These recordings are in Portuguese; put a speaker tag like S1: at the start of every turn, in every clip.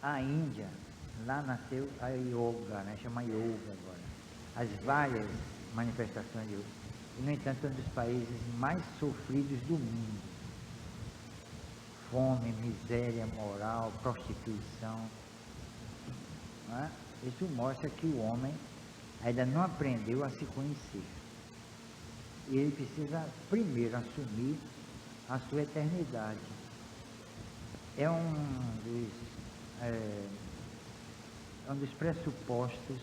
S1: A Índia, lá nasceu a yoga, né? Chama yoga agora. As várias manifestações de yoga. E, no entanto, é um dos países mais sofridos do mundo. Fome, miséria moral, prostituição. Né? Isso mostra que o homem ainda não aprendeu a se conhecer. E ele precisa primeiro assumir a sua eternidade. É um dos pressupostos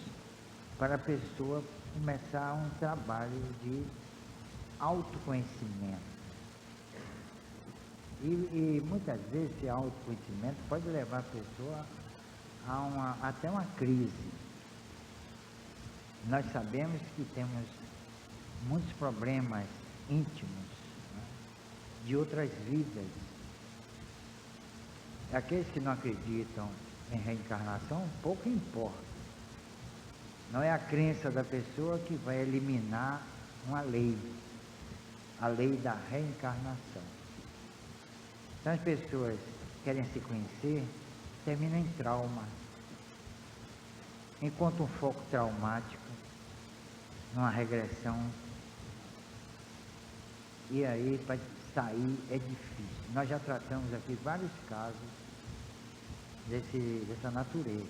S1: para a pessoa começar um trabalho de autoconhecimento. E muitas vezes esse autoconhecimento pode levar a pessoa até uma crise. Nós sabemos que temos muitos problemas íntimos, né, de outras vidas. Aqueles que não acreditam em reencarnação, pouco importa. Não é a crença da pessoa que vai eliminar uma lei, a lei da reencarnação. Então as pessoas querem se conhecer, terminam em trauma. Enquanto um foco traumático, numa regressão, e aí para sair é difícil. Nós já tratamos aqui vários casos dessa natureza.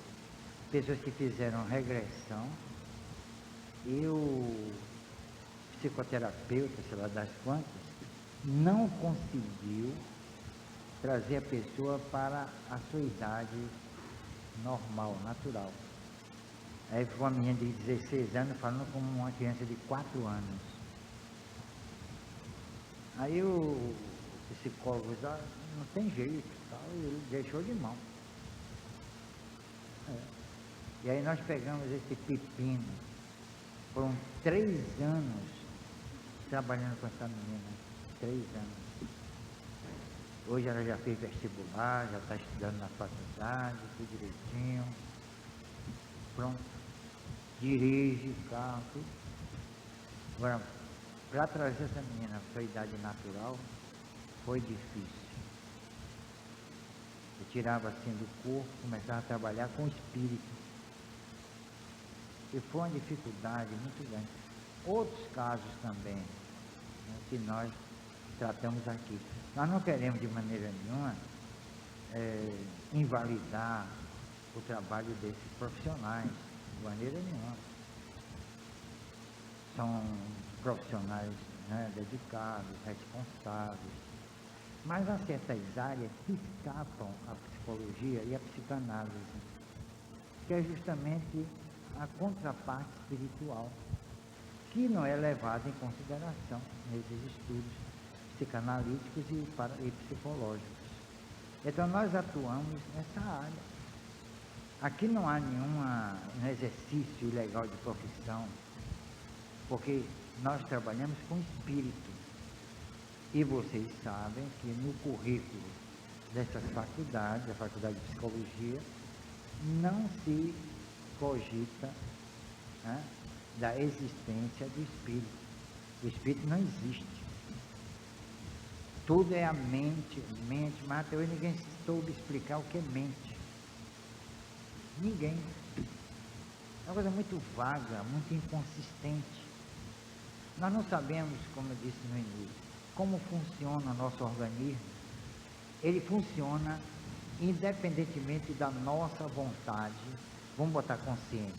S1: Pessoas que fizeram regressão e o psicoterapeuta, sei lá das quantas, não conseguiu trazer a pessoa para a sua idade normal, natural. Aí foi uma menina de 16 anos falando como uma criança de 4 anos. Aí o psicólogo disse, não tem jeito, tal, e ele deixou de mão. E aí nós pegamos esse pepino, foram 3 anos trabalhando com essa menina, 3 anos. Hoje ela já fez vestibular, já está estudando na faculdade, tudo direitinho, pronto, dirige carro, tudo. Agora, para trazer essa menina à sua idade natural, foi difícil. Eu tirava assim do corpo, começava a trabalhar com o espírito. E foi uma dificuldade muito grande. Outros casos também, né, que nós tratamos aqui. Nós não queremos de maneira nenhuma invalidar o trabalho desses profissionais, de maneira nenhuma. São profissionais, né, dedicados, responsáveis, mas há certas áreas que escapam à psicologia e à psicanálise, que é justamente a contraparte espiritual, que não é levada em consideração nesses estudos psicanalíticos e psicológicos. Então nós atuamos nessa área. Aqui não há nenhum exercício ilegal de profissão, porque nós trabalhamos com espírito. E vocês sabem que no currículo dessas faculdades, a faculdade de psicologia, não se cogita, né, da existência do espírito. O espírito não existe. Tudo é a mente, mas até hoje ninguém soube explicar o que é mente. Ninguém. É uma coisa muito vaga, muito inconsistente. Nós não sabemos, como eu disse no início, como funciona o nosso organismo. Ele funciona independentemente da nossa vontade, vamos botar consciente.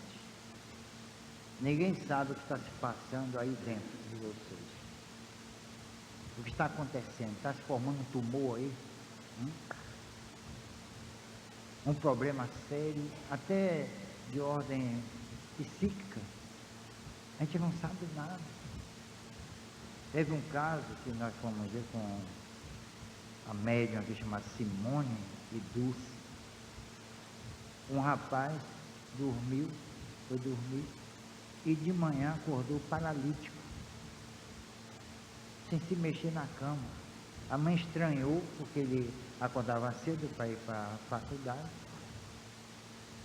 S1: Ninguém sabe o que está se passando aí dentro de vocês. O que está acontecendo? Está se formando um tumor aí? Um problema sério, até de ordem psíquica. A gente não sabe nada. Teve um caso que nós fomos ver com a médium aqui chamada Simone e Dulce. Um rapaz foi dormir e de manhã acordou paralítico, sem se mexer na cama. A mãe estranhou porque ele acordava cedo para ir para a faculdade.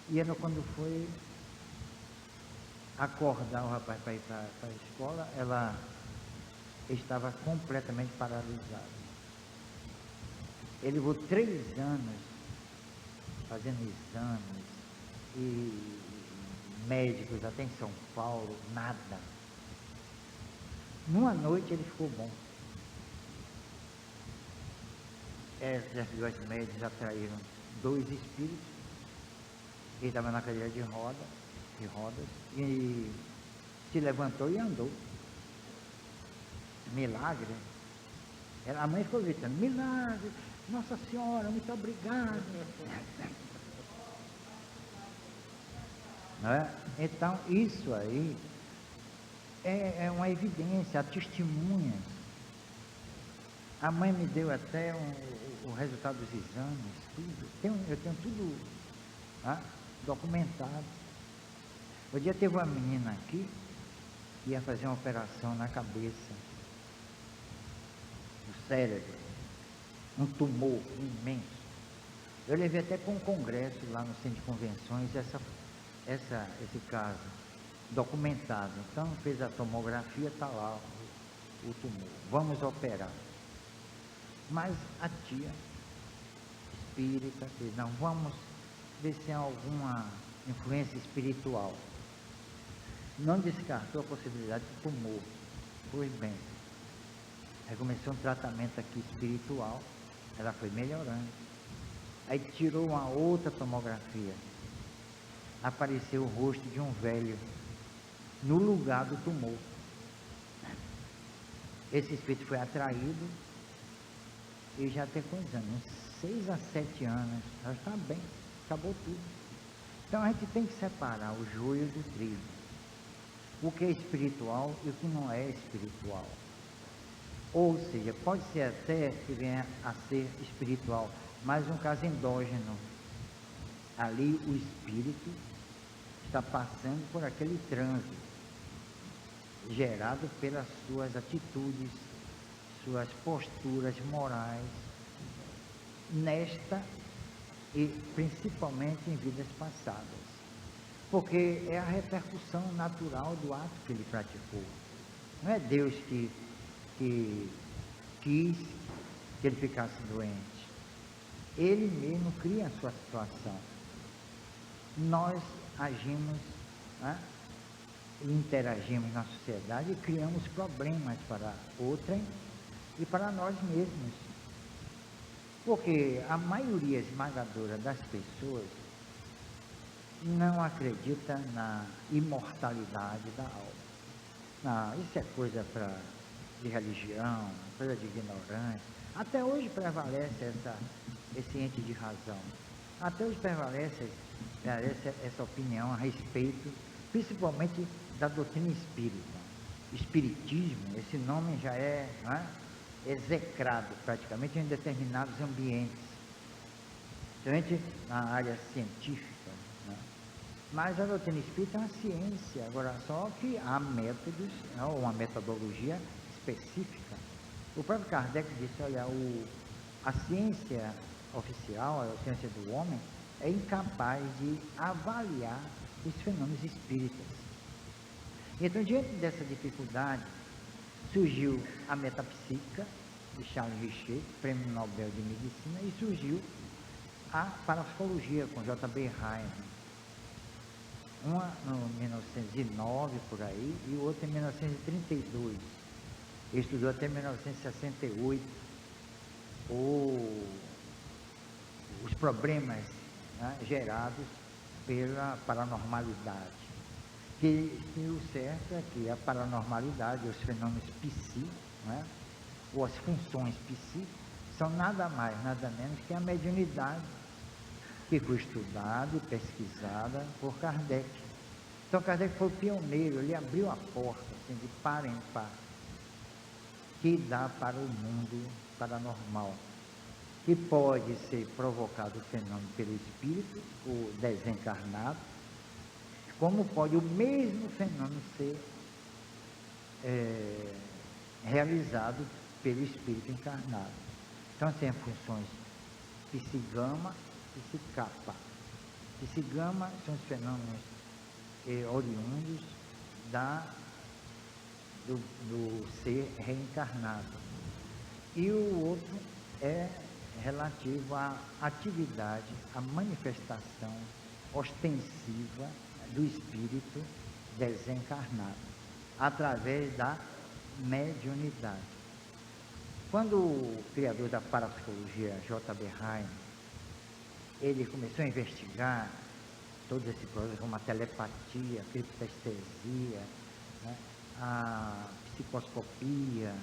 S1: E ela, quando foi acordar o rapaz para ir para a escola, ela estava completamente paralisada. Ele levou 3 anos fazendo exames e médicos até em São Paulo, nada. Numa noite ele ficou bom. Essas duas médias atraíram dois espíritos. Ele estava na cadeira de rodas e se levantou e andou. Milagre. A mãe ficou gritando: milagre, Nossa Senhora, muito obrigada. Não é? Então, isso aí é uma evidência, há testemunhas. A mãe me deu até o resultado dos exames, tudo. Eu tenho tudo documentado. Um dia teve uma menina aqui que ia fazer uma operação na cabeça, no cérebro, um tumor imenso. Eu levei até para um congresso lá no centro de convenções esse caso documentado. Então fez a tomografia, está lá o tumor. Vamos operar. Mas a tia espírita disse: não, vamos ver se há alguma influência espiritual. Não descartou a possibilidade de tumor. Pois bem, aí começou um tratamento aqui espiritual, ela foi melhorando. Aí tirou uma outra tomografia, apareceu o rosto de um velho no lugar do tumor. Esse espírito foi atraído e já tem quantos anos? 6 a 7 anos, já está bem, acabou tudo. Então a gente tem que separar o joio do trigo, o que é espiritual e o que não é espiritual. Ou seja, pode ser até que venha a ser espiritual, mas um caso endógeno. Ali o espírito está passando por aquele trânsito gerado pelas suas atitudes, suas posturas morais, nesta e principalmente em vidas passadas, porque é a repercussão natural do ato que ele praticou. Não é Deus que quis que ele ficasse doente. Ele mesmo cria a sua situação. Nós agimos, interagimos na sociedade e criamos problemas para outrem e para nós mesmos. Porque a maioria esmagadora das pessoas não acredita na imortalidade da alma. Não, isso é coisa de religião, coisa de ignorância. Até hoje prevalece esse ente de razão. Até hoje prevalece essa opinião a respeito, principalmente da doutrina espírita. Espiritismo, esse nome já é execrado praticamente em determinados ambientes, principalmente na área científica. Mas a doutrina espírita é uma ciência, agora só que há métodos, uma metodologia específica. O próprio Kardec disse: olha, a ciência oficial, a ciência do homem, é incapaz de avaliar os fenômenos espíritas. Então, diante dessa dificuldade, surgiu a metapsíquica de Charles Richer, Prêmio Nobel de Medicina, e surgiu a parapsicologia com J.B. Rhine. Uma em 1909 por aí e outra em 1932. Ele estudou até 1968 os problemas gerados pela paranormalidade. Que o certo é que a paranormalidade, os fenômenos psi, ou as funções psi, são nada mais, nada menos que a mediunidade que foi estudada e pesquisada por Kardec. Então Kardec foi o pioneiro, ele abriu a porta assim, de par em par, que dá para o mundo paranormal, que pode ser provocado o fenômeno pelo espírito, o desencarnado, como pode o mesmo fenômeno ser realizado pelo espírito encarnado. Então tem funções psi-gama, psi-kappa. Psi-gama são os fenômenos oriundos do ser reencarnado. E o outro é relativo à atividade, à manifestação ostensiva do espírito desencarnado, através da mediunidade. Quando o criador da parapsicologia, J.B. Heine, ele começou a investigar todo esse processo, como a telepatia, a criptestesia, né, a psicoscopia,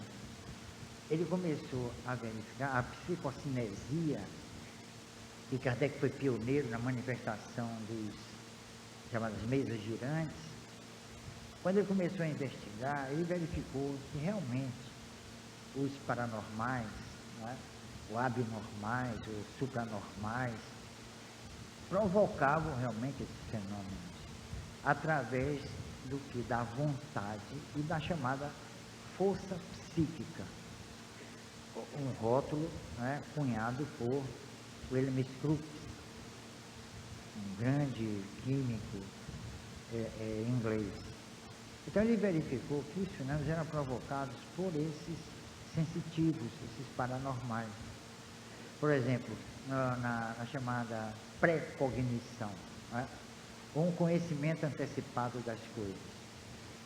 S1: ele começou a verificar a psicocinesia, que Kardec foi pioneiro na manifestação dos chamadas mesas girantes. Quando ele começou a investigar, ele verificou que realmente os paranormais, né, ou abnormais, ou supranormais, provocavam realmente esses fenômenos através do que? Da vontade e da chamada força psíquica, um rótulo, né, cunhado por William Crookes, um grande químico inglês. Então ele verificou que os fenômenos eram provocados por esses sensitivos, esses paranormais. Por exemplo, na chamada pré-cognição, né? Um conhecimento antecipado das coisas.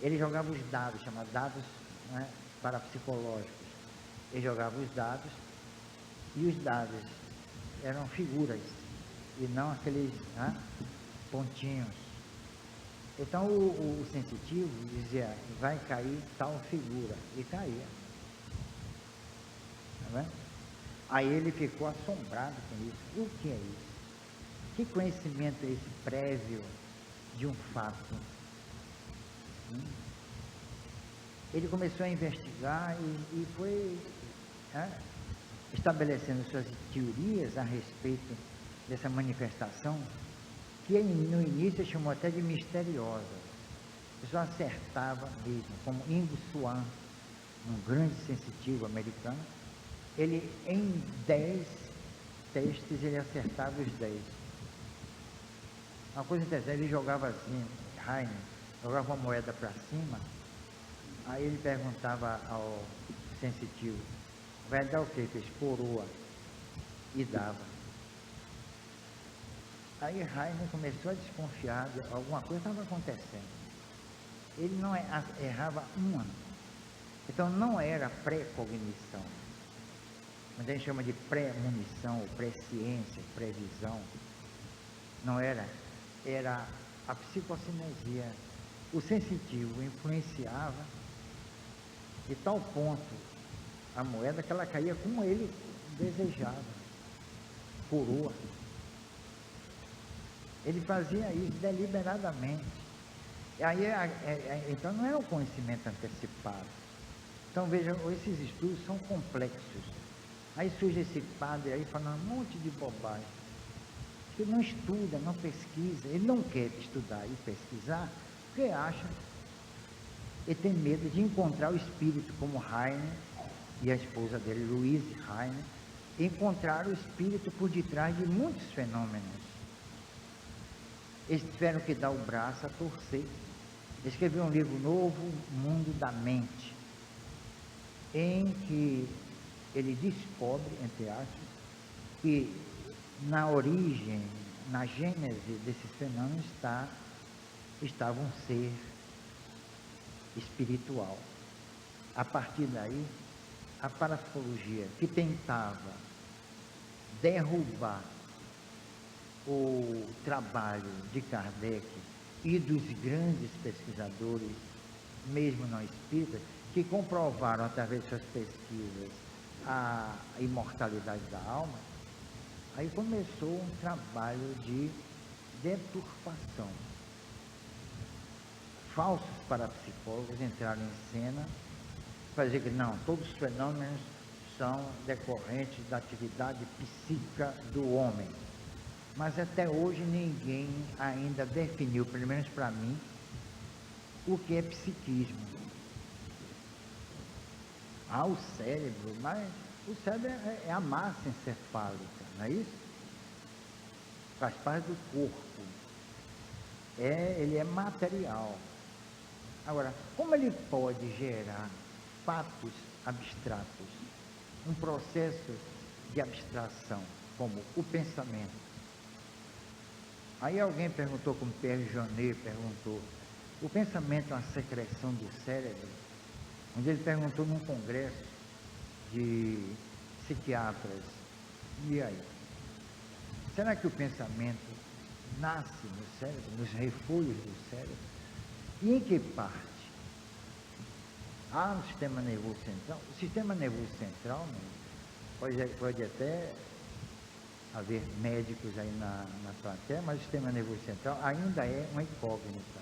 S1: Ele jogava os dados, chamados dados, né, parapsicológicos. Ele jogava os dados, e os dados eram figuras, e não aqueles, né, pontinhos. Então o sensitivo dizia, vai cair tal figura, e caía. Tá vendo? Aí ele ficou assombrado com isso. O que é isso? Que conhecimento é esse prévio de um fato? Ele começou a investigar e foi, né, estabelecendo suas teorias a respeito dessa manifestação, que no início chamou até de misteriosa. A pessoa acertava mesmo, como Ingo Swann, um grande sensitivo americano. Ele, em 10 testes, ele acertava os 10. Uma coisa interessante, ele jogava assim, Heine, jogava uma moeda para cima, aí ele perguntava ao sensitivo, vai dar o quê? Fez coroa, e dava. Aí Heine começou a desconfiar de alguma coisa estava acontecendo. Ele não errava uma. Então não era pré-cognição, mas a gente chama de pré-munição, presciência, previsão. Não era, era a psicocinesia. O sensitivo influenciava de tal ponto a moeda que ela caía como ele desejava, coroa. Ele fazia isso deliberadamente. E aí, então não era um conhecimento antecipado. Então vejam, esses estudos são complexos. Aí surge esse padre aí falando um monte de bobagem. Ele não estuda, não pesquisa, ele não quer estudar e pesquisar, porque acha, ele tem medo de encontrar o espírito, como Heine e a esposa dele, Louise Heine, encontraram o espírito por detrás de muitos fenômenos. Eles tiveram que dar o braço a torcer. Escreveu um livro novo, Mundo da Mente, em que ele descobre, entre aspas, que na origem, na gênese desses fenômenos estava um ser espiritual. A partir daí, a parapsicologia, que tentava derrubar o trabalho de Kardec e dos grandes pesquisadores, mesmo não espíritas, que comprovaram através de suas pesquisas a imortalidade da alma, aí começou um trabalho de deturpação. Falsos parapsicólogos entraram em cena para dizer que não, todos os fenômenos são decorrentes da atividade psíquica do homem. Mas até hoje ninguém ainda definiu, pelo menos para mim, o que é psiquismo. O cérebro, mas o cérebro é a massa encefálica, não é isso? Faz parte do corpo. Ele é material. Agora, como ele pode gerar fatos abstratos? Um processo de abstração, como o pensamento. Aí alguém perguntou, como Pierre Janet perguntou, o pensamento é uma secreção do cérebro? Onde ele perguntou num congresso de psiquiatras, e aí? Será que o pensamento nasce no cérebro, nos refúgios do cérebro? E em que parte? No sistema nervoso central. O sistema nervoso central, né, pode até haver médicos aí na plateia, mas o sistema nervoso central ainda é uma incógnita,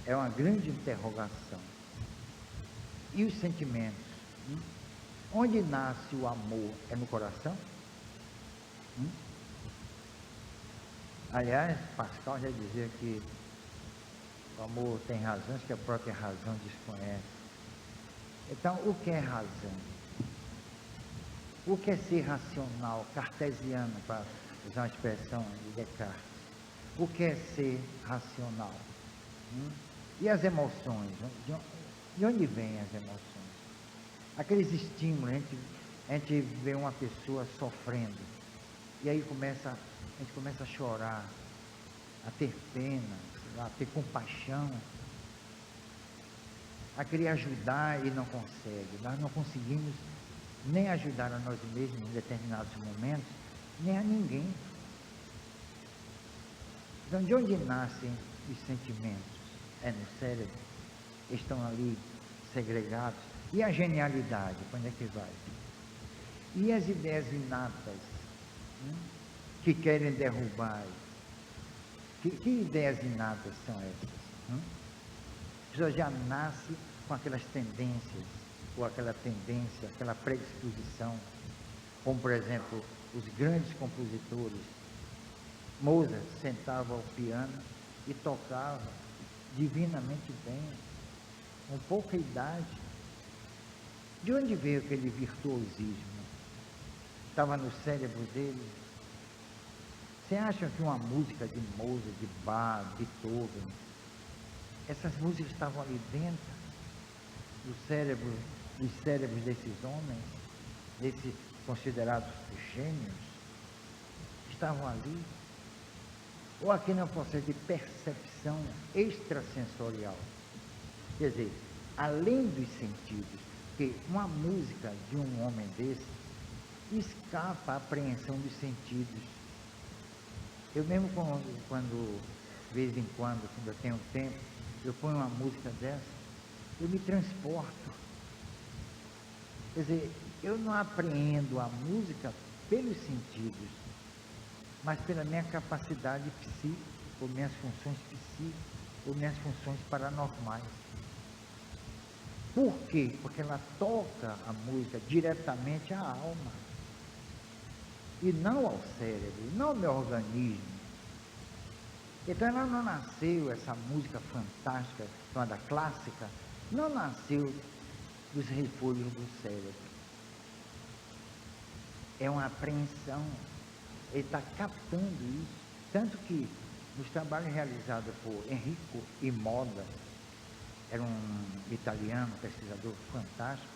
S1: é uma grande interrogação. E os sentimentos? Onde nasce o amor? É no coração? Aliás, Pascal já dizia que o amor tem razões que a própria razão desconhece. Então, o que é razão? O que é ser racional, cartesiano, para usar uma expressão de Descartes? O que é ser racional? E as emoções? De onde vêm as emoções? Aqueles estímulos, a gente vê uma pessoa sofrendo, e aí a gente começa a chorar, a ter pena, a ter compaixão, a querer ajudar e não consegue. Nós não conseguimos nem ajudar a nós mesmos em determinados momentos, nem a ninguém. Então, de onde nascem os sentimentos? É no cérebro? Estão ali segregados. E a genialidade, para onde é que vai? E as ideias inatas, que querem derrubar? Que ideias inatas são essas? A pessoa já nasce com aquelas tendências, ou aquela tendência, aquela predisposição, como por exemplo, os grandes compositores. Mozart sentava ao piano e tocava divinamente bem, com pouca idade. De onde veio aquele virtuosismo? Estava no cérebro dele? Você acha que uma música de Mozart, de Bach, Beethoven, essas músicas estavam ali dentro do cérebro, dos cérebros desses homens, desses considerados gênios? Estavam ali? Ou aqui não processo de percepção extrasensorial? Quer dizer, além dos sentidos, que uma música de um homem desse escapa à apreensão dos sentidos. Eu mesmo quando de vez em quando eu tenho tempo, eu ponho uma música dessa, eu me transporto. Quer dizer, eu não apreendo a música pelos sentidos, mas pela minha capacidade psíquica, ou minhas funções psíquicas, ou minhas funções paranormais. Por quê? Porque ela toca a música diretamente à alma, e não ao cérebro, não ao meu organismo. Então ela não nasceu, essa música fantástica, chamada clássica, não nasceu dos refúgios do cérebro. É uma apreensão, ele está captando isso. Tanto que nos trabalhos realizados por Enrico Imola, era um italiano, pesquisador fantástico,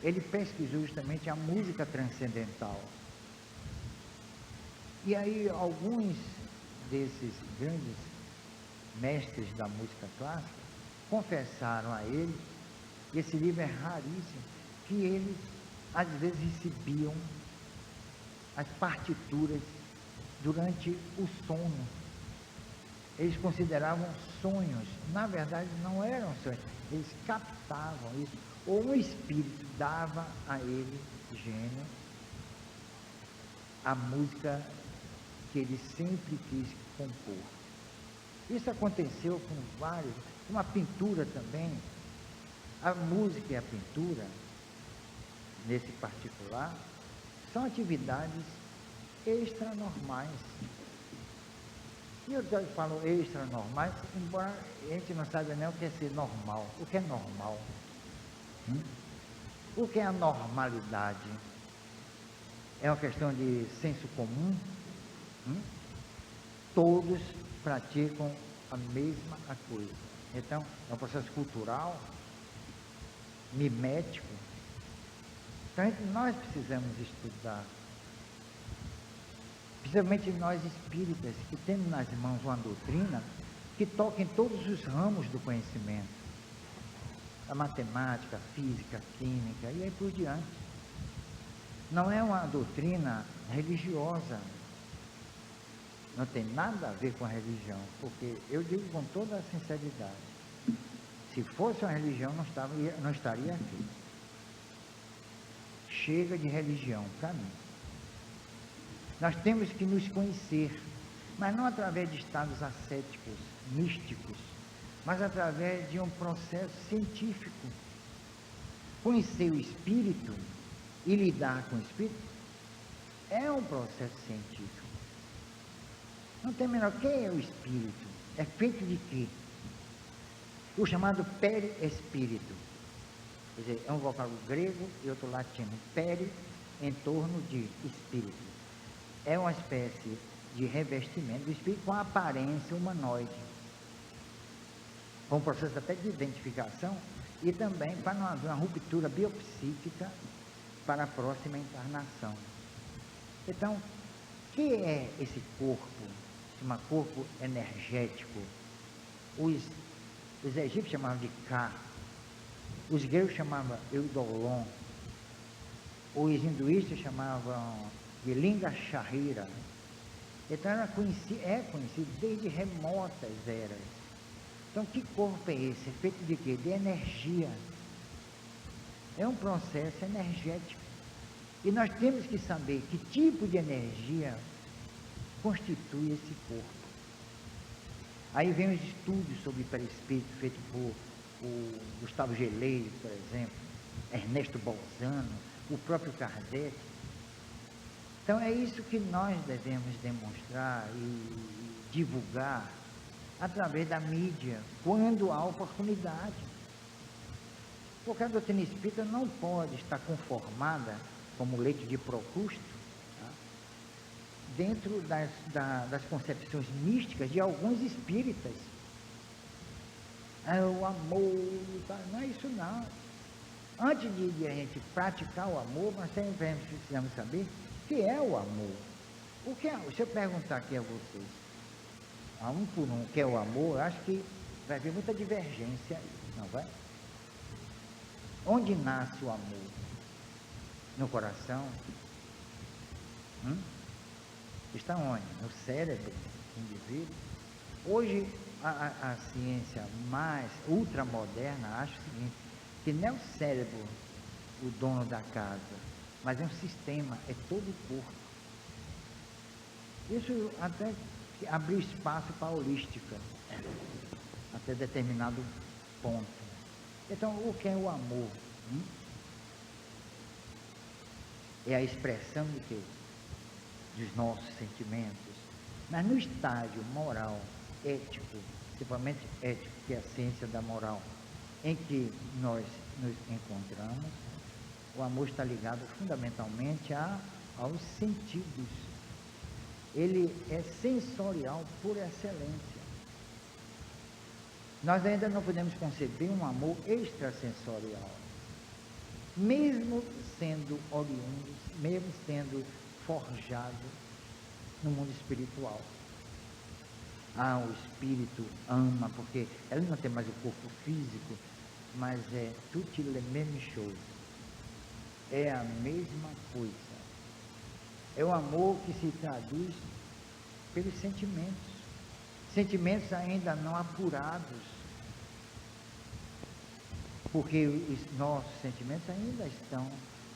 S1: ele pesquisou justamente a música transcendental. E aí alguns desses grandes mestres da música clássica confessaram a ele, e esse livro é raríssimo, que eles às vezes recebiam as partituras durante o sono. Eles consideravam sonhos, na verdade não eram sonhos, eles captavam isso, ou um espírito dava a ele, gênio, a música que ele sempre quis compor. Isso aconteceu com vários, uma pintura também. A música e a pintura, nesse particular, são atividades extranormais. E eu falo extranormais, embora a gente não saiba nem o que é ser normal. O que é normal? O que é a normalidade? É uma questão de senso comum? Todos praticam a mesma coisa. Então, é um processo cultural, mimético. Então, nós precisamos estudar principalmente nós espíritas, que temos nas mãos uma doutrina que toca em todos os ramos do conhecimento, a matemática, a física, a química e aí por diante. Não é uma doutrina religiosa, não tem nada a ver com a religião, porque eu digo com toda a sinceridade, se fosse uma religião não estaria aqui. Chega de religião para mim. Nós temos que nos conhecer, mas não através de estados ascéticos, místicos, mas através de um processo científico. Conhecer o espírito e lidar com o espírito é um processo científico. Não tem a menor. Quem é o espírito? É feito de quê? O chamado perispírito. Quer dizer, é um vocábulo grego e outro latino. Peri, em torno de espírito. É uma espécie de revestimento do espírito com a aparência humanoide, com um processo até de identificação e também para não haver uma ruptura biopsíquica para a próxima encarnação. Então, o que é esse corpo? Chama corpo energético. Os egípcios chamavam de Ka, os gregos chamavam Eudolon, os hinduístas chamavam de Linga Sharira. Então é conhecido desde remotas eras. Então que corpo é esse? É feito de quê? De energia. É um processo energético. E nós temos que saber que tipo de energia constitui esse corpo. Aí vem os estudos sobre perispírito feito por o Gustavo Gelei, por exemplo, Ernesto Bolzano, o próprio Kardec. Então é isso que nós devemos demonstrar e divulgar através da mídia, quando há oportunidade. Porque a doutrina espírita não pode estar conformada como leite de Procusto, tá? Dentro das concepções místicas de alguns espíritas. O amor, tá? Não é isso não. Antes de a gente praticar o amor, nós sempre precisamos saber o que é o amor. O que é? Se eu perguntar aqui a vocês, um por um, o que é o amor, eu acho que vai haver muita divergência aí, não vai? Onde nasce o amor? No coração? Está onde? No cérebro do indivíduo? Hoje, a ciência mais ultramoderna acha o seguinte, que não é o cérebro o dono da casa, mas é um sistema, é todo o corpo. Isso até abriu espaço para a holística, até determinado ponto. Então, o que é o amor? É a expressão de quê? Dos nossos sentimentos. Mas no estágio moral, ético, principalmente ético, que é a ciência da moral, em que nós nos encontramos, o amor está ligado fundamentalmente aos sentidos. Ele é sensorial por excelência. Nós ainda não podemos conceber um amor extrasensorial, mesmo sendo oriundos, mesmo sendo forjado no mundo espiritual. O espírito ama, porque ela não tem mais o corpo físico, mas é tudo le même chose. É a mesma coisa. É o amor que se traduz pelos sentimentos. Sentimentos ainda não apurados, porque os nossos sentimentos ainda estão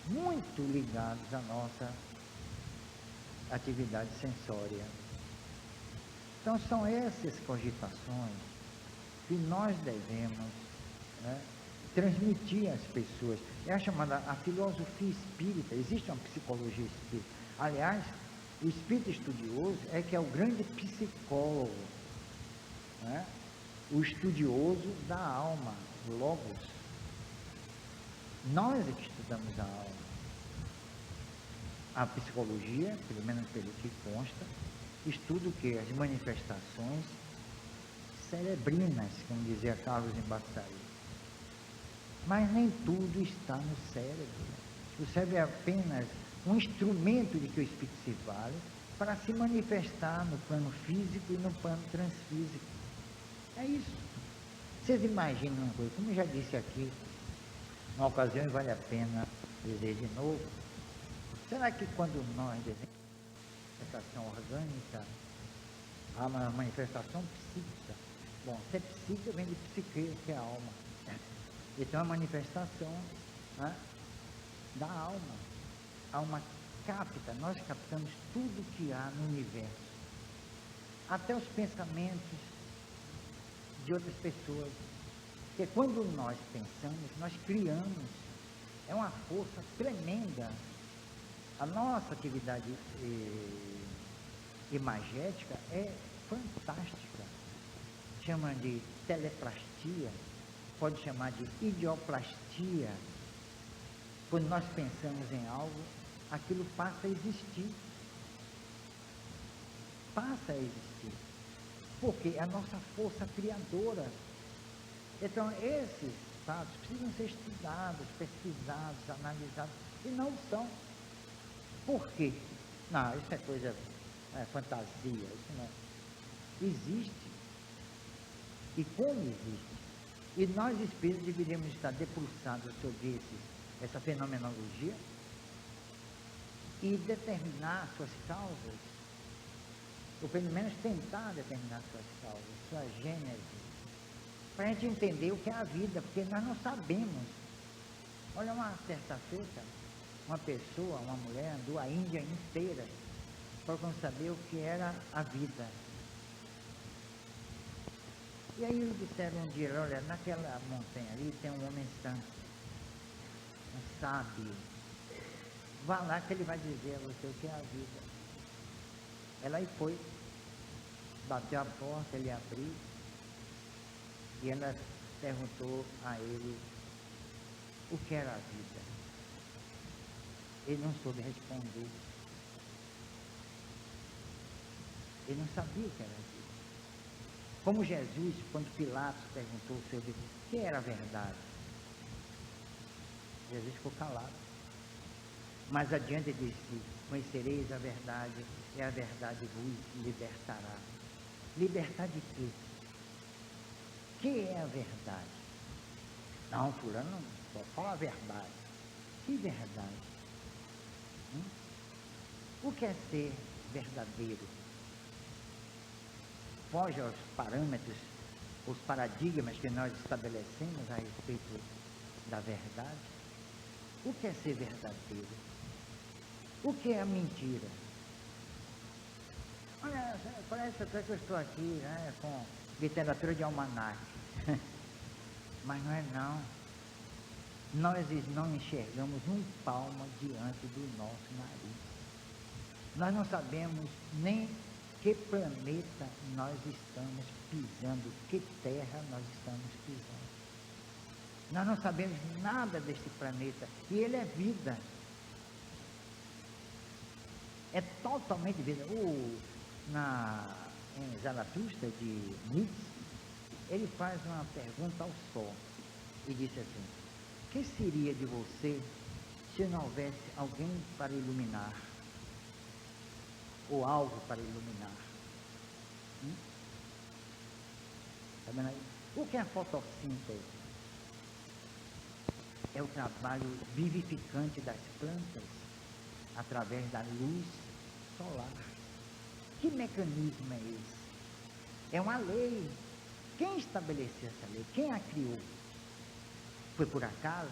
S1: muito ligados à nossa atividade sensória. Então são essas cogitações que nós devemos, né, transmitir às pessoas. É a chamada a filosofia espírita. Existe uma psicologia espírita. Aliás, o espírito estudioso é que é o grande psicólogo, né? O estudioso da alma, logos. Nós é que estudamos a alma. A psicologia, pelo menos pelo que consta, estuda o quê? As manifestações cerebrinas, como dizia Carlos Embassari. Mas nem tudo está no cérebro. O cérebro é apenas um instrumento de que o espírito se vale para se manifestar no plano físico e no plano transfísico. É isso. Vocês imaginam uma coisa, como eu já disse aqui, uma ocasião e vale a pena dizer de novo, será que quando nós desenhamos manifestação orgânica, há uma manifestação psíquica? Bom, se é psíquica, vem de psique, que é a alma. Então, a manifestação, né, da alma. A alma capta, nós captamos tudo que há no universo. Até os pensamentos de outras pessoas. Porque quando nós pensamos, nós criamos. É uma força tremenda. A nossa atividade imagética é fantástica. Chama de teleplastia, pode chamar de ideoplastia. Quando nós pensamos em algo, aquilo passa a existir. Passa a existir. Porque é a nossa força criadora. Então, esses fatos precisam ser estudados, pesquisados, analisados, e não são. Por quê? Não, isso é coisa, fantasia, isso não existe. E como existe? E nós, espíritos, deveríamos estar debruçados sobre essa fenomenologia e determinar suas causas, ou pelo menos tentar determinar suas causas, sua gênese, para a gente entender o que é a vida, porque nós não sabemos. Olha, uma certa feita, uma pessoa, uma mulher, andou a Índia inteira para saber o que era a vida. E aí eles disseram um dia, olha, naquela montanha ali tem um homem santo, um sábio. Vá lá que ele vai dizer a você o que é a vida. Ela aí foi, bateu a porta, ele abriu, e ela perguntou a ele o que era a vida. Ele não soube responder. Ele não sabia o que era a vida. Como Jesus, quando Pilatos perguntou sobre o que era a verdade, Jesus ficou calado. Mais adiante ele disse, conhecereis a verdade, e a verdade vos libertará. Libertar de quê? O que é a verdade? Não, fulano, só fala a verdade. Que verdade? O que é ser verdadeiro? Foge aos parâmetros, os paradigmas que nós estabelecemos a respeito da verdade. O que é ser verdadeiro? O que é a mentira? Olha, parece até que eu estou aqui, né, com literatura de almanaque. Mas não é não. Nós não enxergamos um palmo diante do nosso nariz. Nós não sabemos nem que planeta nós estamos pisando, que terra nós estamos pisando. Nós não sabemos nada deste planeta, e ele é vida. É totalmente vida. Em Zaratustra, de Nietzsche, ele faz uma pergunta ao sol, e disse assim, o que seria de você se não houvesse alguém para iluminar? Ou algo para iluminar? Tá vendo aí? O que é a fotossíntese? É o trabalho vivificante das plantas através da luz solar. Que mecanismo é esse? É uma lei. Quem estabeleceu essa lei? Quem a criou? Foi por acaso?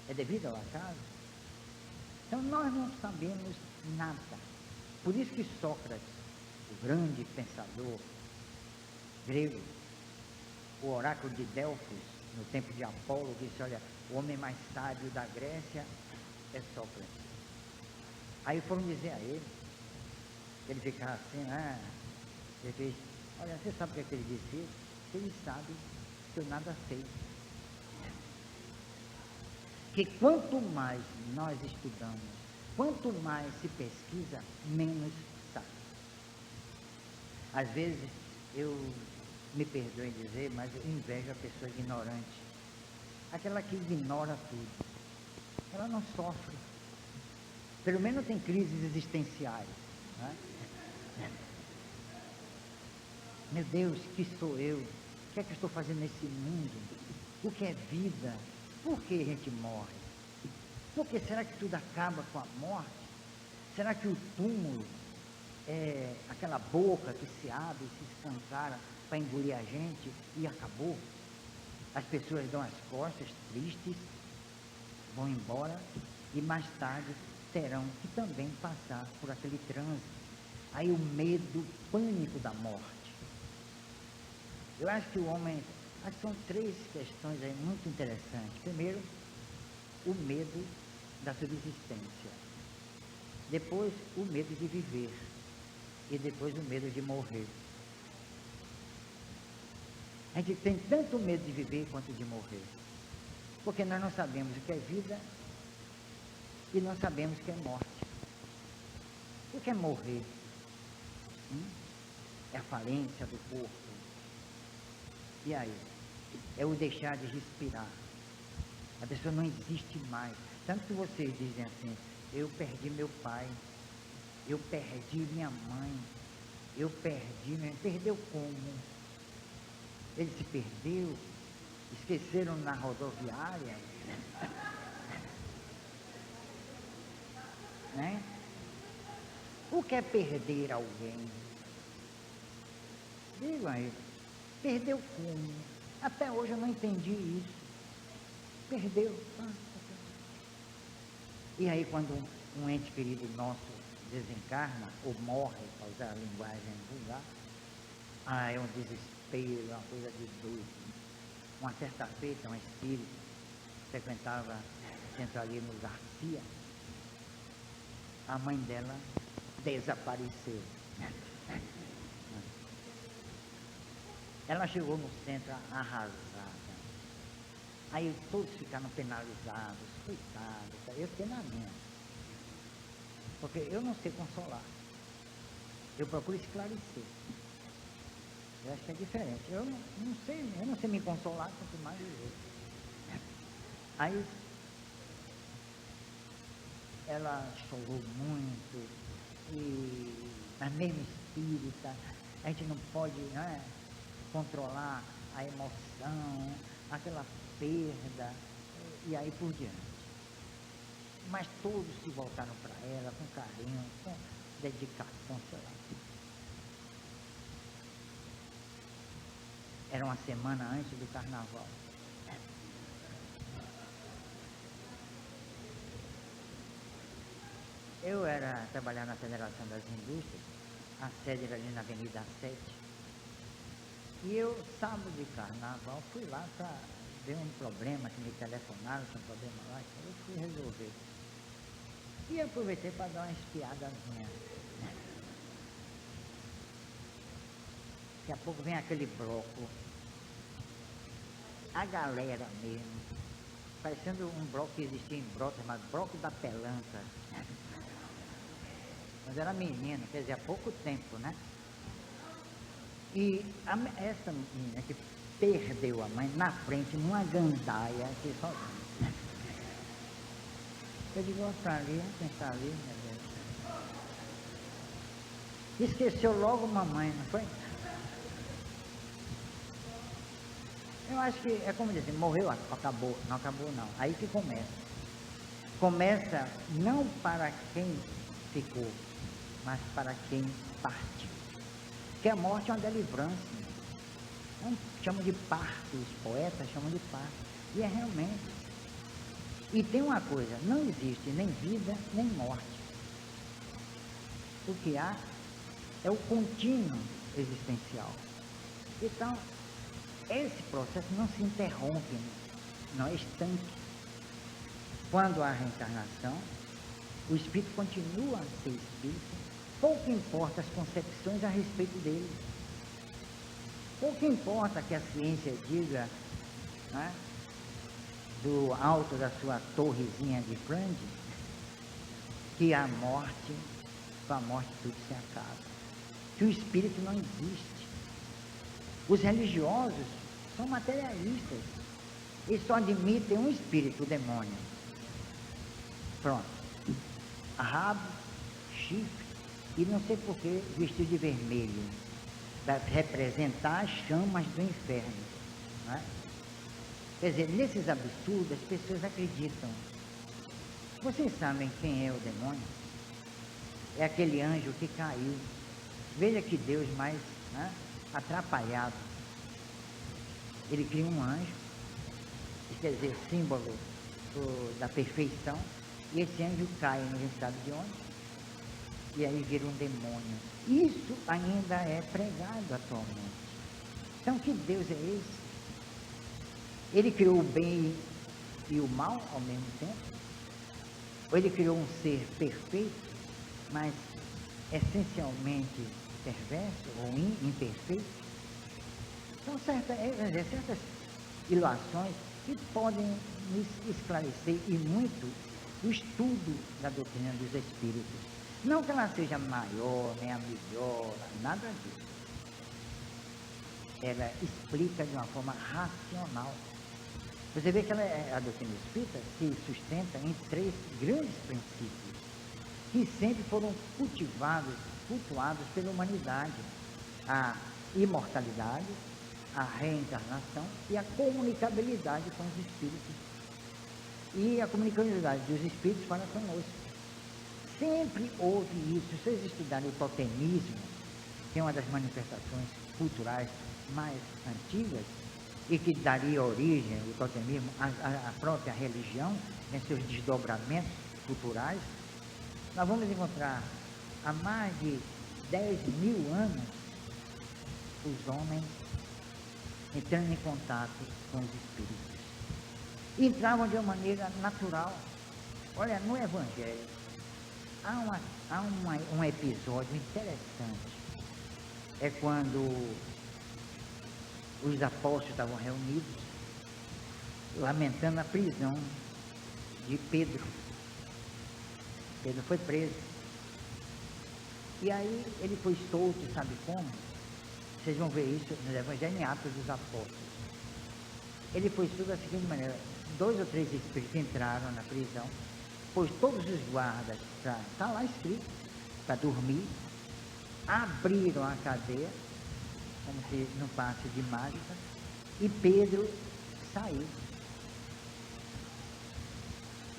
S1: É devido ao acaso? Então nós não sabemos nada. Por isso que Sócrates, o grande pensador grego, o oráculo de Delfos, no tempo de Apolo, disse, olha, o homem mais sábio da Grécia é Sócrates. Aí foram dizer a ele ficava assim, ele fez, olha, você sabe o que ele disse isso? Ele sabe que eu nada sei. Que quanto mais nós estudamos, quanto mais se pesquisa, menos sabe. Às vezes, eu me perdoe dizer, mas eu invejo a pessoa ignorante. Aquela que ignora tudo. Ela não sofre. Pelo menos não tem crises existenciais. Né? Meu Deus, que sou eu? O que é que eu estou fazendo nesse mundo? O que é vida? Por que a gente morre? Por que será que tudo acaba com a morte? Será que o túmulo é aquela boca que se abre, se escancara para engolir a gente e acabou? As pessoas dão as costas, tristes, vão embora e mais tarde terão que também passar por aquele trânsito. Aí o medo, o pânico da morte. Eu acho que o homem, acho que são 3 questões aí muito interessantes. Primeiro, o medo da subsistência. Depois, o medo de viver. E depois, o medo de morrer. A gente tem tanto medo de viver quanto de morrer. Porque nós não sabemos o que é vida e não sabemos o que é morte. O que é morrer? É a falência do corpo. E aí? É o deixar de respirar. A pessoa não existe mais. Tanto que vocês dizem assim, eu perdi meu pai, eu perdi minha mãe, eu perdi, perdeu como? Ele se perdeu, esqueceram na rodoviária, né? O que é perder alguém? Digam aí, perdeu como? Até hoje eu não entendi isso. Perdeu. E aí quando um ente querido nosso desencarna, ou morre, para usar a linguagem vulgar, é um desespero, uma coisa de doido. Uma certa feita, um espírito, frequentava o Centralino Garcia, a mãe dela desapareceu. Ela chegou no centro arrasada. Aí todos ficaram penalizados, coitados. Eu fiquei na minha. Porque eu não sei consolar. Eu procuro esclarecer. Eu acho que é diferente. Eu não sei me consolar, quanto mais os outros. Aí ela chorou muito, mas mesmo espírita, a gente não pode, né, controlar a emoção, aquela perda, e aí por diante. Mas todos se voltaram para ela com carinho, com dedicação, sei lá. Era uma semana antes do carnaval. Eu trabalhava na Federação das Indústrias, a sede era ali na Avenida 7. E eu, sábado de carnaval, fui lá para ver um problema, que me telefonaram, tinha um problema lá, então eu fui resolver. E eu aproveitei para dar uma espiadazinha. Daqui a pouco vem aquele bloco, a galera mesmo, parecendo um bloco que existia em Brotas, mas bloco da Pelanca. Mas era menina, quer dizer, há pouco tempo, né? E essa menina que perdeu a mãe na frente, numa gandaia, aqui sozinha. Eu digo, tá ali, quem está ali, meu Deus. Esqueceu logo mamãe, não foi? Eu acho que é como dizer, morreu, acabou. Não acabou não. Aí que começa. Começa não para quem ficou, mas para quem partiu. Porque a morte é uma delivrância. Não chamam de parto, os poetas chamam de parto. E é realmente. E tem uma coisa, não existe nem vida, nem morte. O que há é o contínuo existencial. Então, esse processo não se interrompe, não é estanque. Quando há reencarnação, o espírito continua a ser espírito, pouco importa as concepções a respeito dele. Pouco importa que a ciência diga, né, do alto da sua torrezinha de Frande, que a morte, com a morte tudo se acaba. Que o espírito não existe. Os religiosos são materialistas. Eles só admitem um espírito, o demônio. Pronto. rabo, chifre, e não sei por que vestido de vermelho, para representar as chamas do inferno. Não é? Quer dizer, nesses absurdos as pessoas acreditam. Vocês sabem quem é o demônio? É aquele anjo que caiu. Veja que Deus mais, né, atrapalhado. Ele cria um anjo, quer dizer, símbolo da perfeição, e esse anjo cai no estado de onde? E aí vira um demônio. Isso ainda é pregado atualmente. Então, que Deus é esse? Ele criou o bem e o mal ao mesmo tempo? Ou ele criou um ser perfeito, mas essencialmente perverso ou imperfeito? São certas ilações que podem nos esclarecer e muito o estudo da doutrina dos Espíritos. Não que ela seja maior, nem a melhor, nada disso. Ela explica de uma forma racional. Você vê que a doutrina espírita se sustenta em 3 grandes princípios, que sempre foram cultuados pela humanidade: a imortalidade, a reencarnação e a comunicabilidade com os espíritos. E a comunicabilidade dos espíritos para conosco. Sempre houve isso. Se vocês estudarem o totemismo, que é uma das manifestações culturais mais antigas, e que daria origem, o totemismo, à própria religião, em seus desdobramentos culturais, nós vamos encontrar há mais de 10.000 anos os homens entrando em contato com os espíritos. Entravam de uma maneira natural. Olha, no Evangelho há um episódio interessante. É quando os apóstolos estavam reunidos, lamentando a prisão de Pedro. Pedro foi preso. E aí ele foi solto, sabe como? Vocês vão ver isso no Evangelho, em Atos dos Apóstolos. Ele foi solto da seguinte maneira: 2 ou 3 espíritos entraram na prisão, pois todos os guardas, está lá escrito, para dormir, abriram a cadeia, como se no passe de mágica, e Pedro saiu.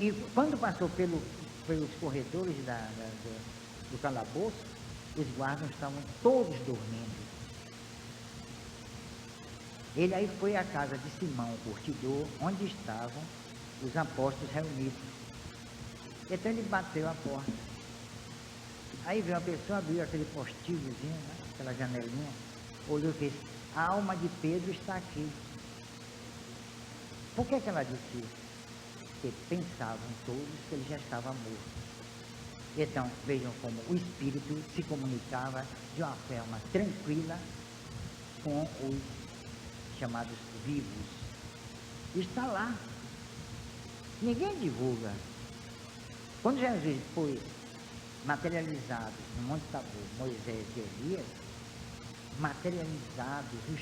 S1: E quando passou pelos corredores do calabouço, os guardas estavam todos dormindo. Ele aí foi à casa de Simão, o curtidor, onde estavam os apóstolos reunidos. Então ele bateu a porta. Aí veio uma pessoa, abriu aquele postilhozinho, né, aquela janelinha, olhou e disse: a alma de Pedro está aqui. Por que ela disse isso? Porque pensavam todos que ele já estava morto. Então, vejam como o espírito se comunicava de uma forma tranquila com os chamados vivos. Está lá. Ninguém divulga. Quando Jesus foi materializado no Monte Tabor, Moisés e Elias, materializados os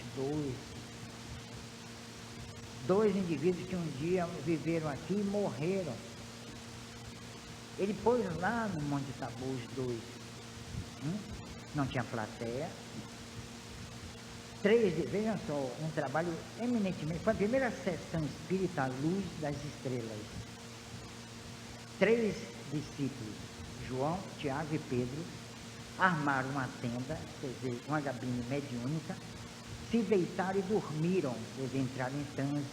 S1: dois indivíduos que um dia viveram aqui e morreram. Ele pôs lá no Monte Tabor os dois. Não tinha plateia. 3, vejam só, um trabalho eminentemente, foi a primeira sessão espírita à luz das estrelas. 3 discípulos, João, Tiago e Pedro, armaram uma tenda, quer dizer, uma cabine mediúnica, se deitaram e dormiram. Eles entraram em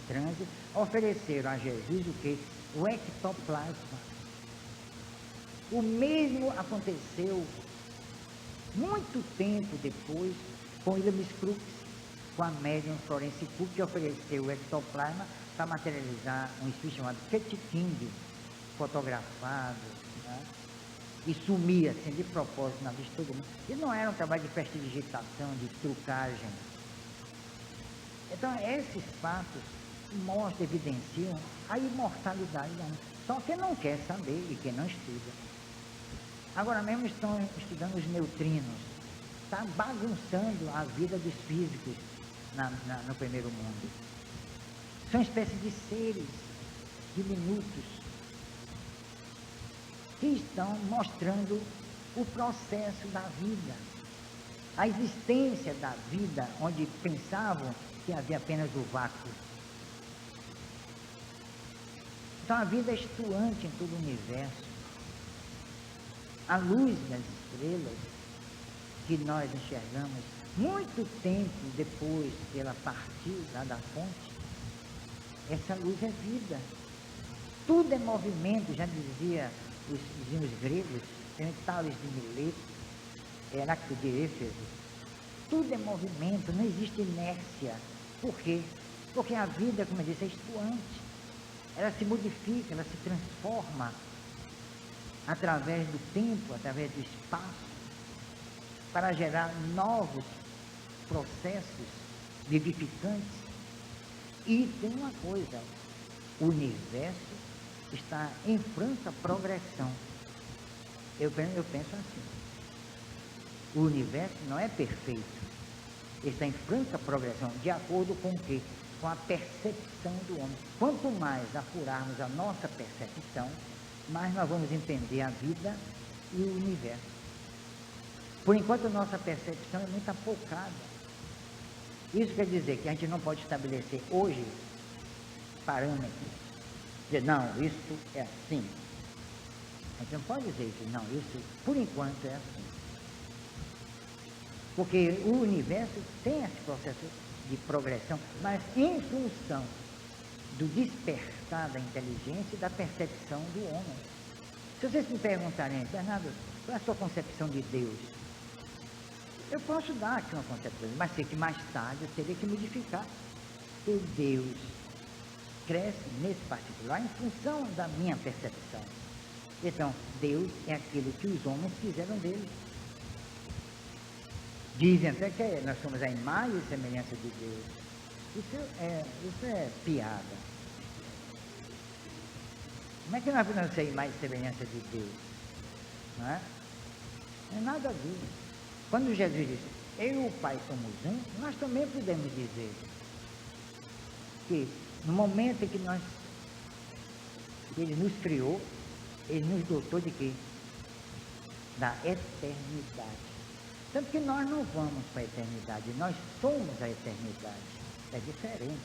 S1: transe, ofereceram a Jesus o quê? O ectoplasma. O mesmo aconteceu muito tempo depois com William Crookes, com a médium Florence Cook, que ofereceu o ectoplasma para materializar um espírito chamado Ket King, fotografado, né? E sumia assim de propósito na vista de todo mundo. E não era um trabalho de prestidigitação, de trucagem. Então esses fatos mostram, evidenciam a imortalidade da alma. Só quem não quer saber e quem não estuda. Agora mesmo estão estudando os neutrinos. Está bagunçando a vida dos físicos no primeiro mundo. São espécies de seres diminutos. que estão mostrando o processo da vida, a existência da vida, onde pensavam que havia apenas o vácuo. Então a vida é estuante em todo o universo. A luz das estrelas que nós enxergamos muito tempo depois que ela partiu lá da fonte, essa luz é vida. Tudo é movimento, já diziam os gregos, Tales de Mileto, Heráclito de Éfeso. Tudo é movimento, não existe inércia. Por quê? Porque a vida, como eu disse, é estuante. Ela se modifica, ela se transforma através do tempo, através do espaço, para gerar novos processos vivificantes. E tem uma coisa, o universo está em franca progressão. Eu penso assim, o universo não é perfeito, ele está em franca progressão, de acordo com o quê? Com a percepção do homem. Quanto mais apurarmos a nossa percepção, mais nós vamos entender a vida e o universo. Por enquanto, a nossa percepção é muito apocada. Isso quer dizer que a gente não pode estabelecer hoje parâmetros. Dizer, não, isso é assim. A gente não pode dizer isso, não, isso por enquanto é assim. Porque o universo tem esse processo de progressão, mas em função do despertar da inteligência e da percepção do homem. Se vocês me perguntarem, Bernardo, qual é a sua concepção de Deus? Eu posso dar aqui uma concepção, mas sei que mais tarde eu teria que modificar. Porque Deus cresce nesse particular em função da minha percepção. Então, Deus é aquilo que os homens fizeram dele. Dizem até que nós somos a imagem e semelhança de Deus. Isso é piada. Como é que nós podemos ser a imagem e semelhança de Deus? Não é? Não é nada disso. Quando Jesus disse, eu e o Pai somos um, nós também podemos dizer que no momento em que Ele nos criou, Ele nos dotou de quê? Da eternidade. Tanto que nós não vamos para a eternidade, nós somos a eternidade. É diferente.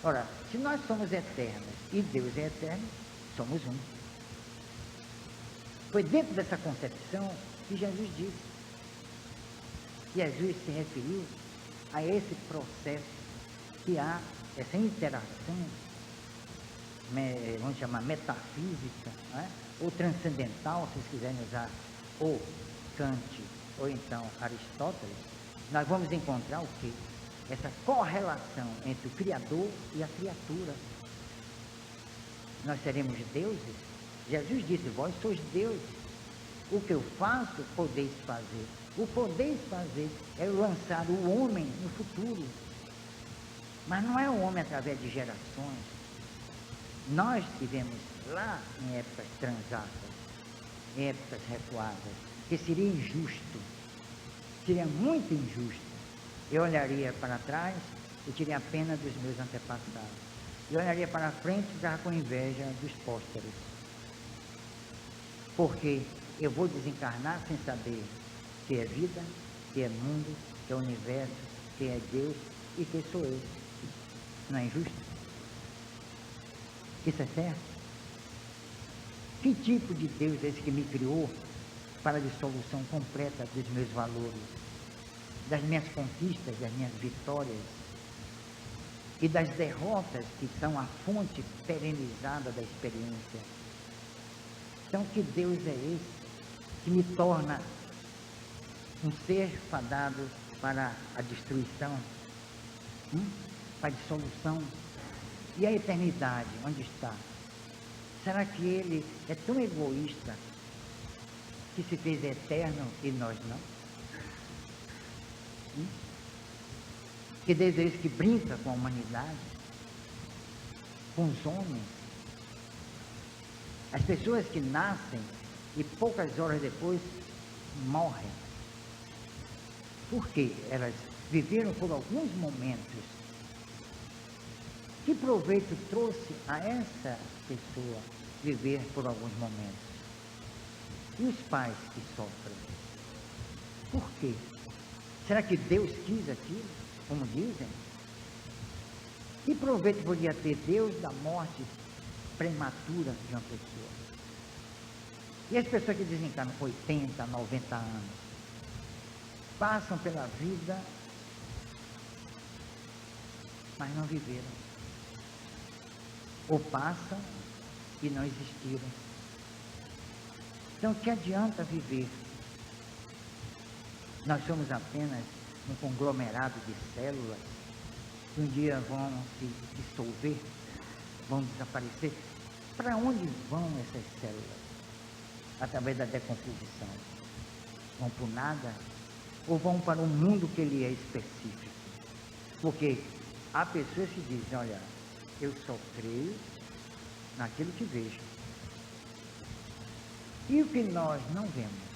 S1: Ora, se nós somos eternos e Deus é eterno, somos um. Foi dentro dessa concepção que Jesus disse. Jesus se referiu a esse processo que há, essa interação, vamos chamar metafísica, né? Ou transcendental, se vocês quiserem usar, ou Kant, ou então Aristóteles, nós vamos encontrar o quê? Essa correlação entre o Criador e a criatura. Nós seremos deuses? Jesus disse, vós sois deuses. O que eu faço, podeis fazer. O podeis fazer é lançar o homem no futuro. Mas não é o homem através de gerações. Nós tivemos lá em épocas transatas, em épocas recuadas, que seria injusto, seria muito injusto. Eu olharia para trás e teria pena dos meus antepassados. Eu olharia para frente e ficava com inveja dos pósteros. Porque eu vou desencarnar sem saber que é vida, que é mundo, que é universo, que é Deus e que sou eu. Não é injusto? Isso é certo? Que tipo de Deus é esse que me criou para a dissolução completa dos meus valores, das minhas conquistas, das minhas vitórias e das derrotas que são a fonte perenizada da experiência? Então, que Deus é esse que me torna um ser fadado para a destruição, para a dissolução? E a eternidade, onde está? Será que Ele é tão egoísta que se fez eterno e nós não? Que Deus é esse que brinca com a humanidade, com os homens? As pessoas que nascem e poucas horas depois morrem. Por quê? Elas viveram por alguns momentos. Que proveito trouxe a essa pessoa viver por alguns momentos? E os pais que sofrem? Por quê? Será que Deus quis aquilo, como dizem? Que proveito podia ter Deus da morte prematura de uma pessoa? E as pessoas que desencarnam com 80, 90 anos, passam pela vida, mas não viveram. Ou passam e não existiram. Então, que adianta viver? Nós somos apenas um conglomerado de células que um dia vão se dissolver, vão desaparecer. Para onde vão essas células? Através da decomposição. Vão para o nada? Ou vão para um mundo que ele é específico? Porque há pessoas que dizem, olha, eu só creio naquilo que vejo. E o que nós não vemos?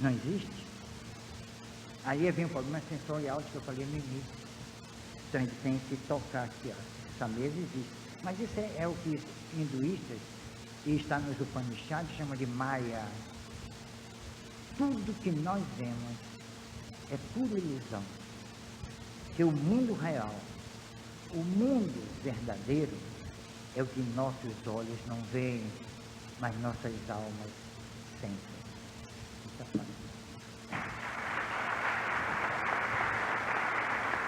S1: Não existe? Aí vem o problema sensorial que eu falei no início. Então a gente tem que tocar aqui, ó. Essa mesa existe. Mas isso é o que os hinduístas, e está nos Upanishads, chama de Maya. Tudo que nós vemos é pura ilusão. Que o mundo real, o mundo verdadeiro, é o que nossos olhos não veem, mas nossas almas sentem.